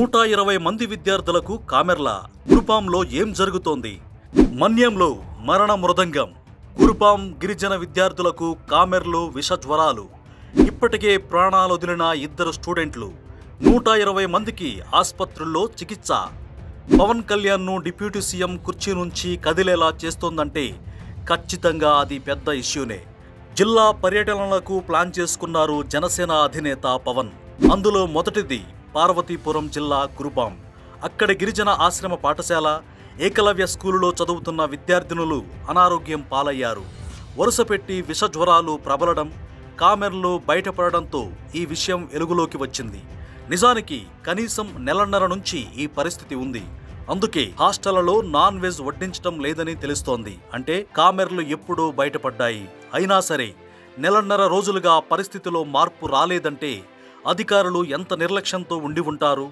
120 మంది విద్యార్థులకు కామెర్ల. కురుపాంలో ఏం జరుగుతోంది? మన్యంలో మరణ మృదంగం. కురుపాం గిరిజన విద్యార్థులకు కామెర్లు, విషజ్వరాలు. ఇప్పటికే ప్రాణాలొదిలిన 2 స్టూడెంట్లు. 120 మందికి ఆస్పత్రుల్లో చికిత్స. పవన్ కళ్యాణ్ను డిప్యూటీ సీఎం కుర్చీ నుంచి కదిలేలా చేస్తోందంటే ఖచ్చితంగా అది పెద్ద ఇష్యూనే. జిల్లా పర్యటనలకు ప్లాన్ చేసుకున్నారు జనసేన అధినేత పవన్. అందులో మొదటిది పార్వతీపురం జిల్లా కురుపాం. అక్కడి గిరిజన ఆశ్రమ పాఠశాల ఏకలవ్య స్కూలులో చదువుతున్న విద్యార్థినులు అనారోగ్యం పాలయ్యారు. వరుసపెట్టి విషజ్వరాలు ప్రబలడం, కామెర్లు బయటపడడంతో ఈ విషయం వెలుగులోకి వచ్చింది. నిజానికి కనీసం నెలన్నర నుంచి ఈ పరిస్థితి ఉంది. అందుకే హాస్టళ్లలో నాన్ వెజ్ వడ్డించడం లేదని తెలుస్తోంది. అంటే కామెర్లు ఎప్పుడూ బయటపడ్డాయి. అయినా సరే నెలన్నర రోజులుగా పరిస్థితిలో మార్పు రాలేదంటే అధికారులు ఎంత నిర్లక్ష్యంతో ఉండి ఉంటారు?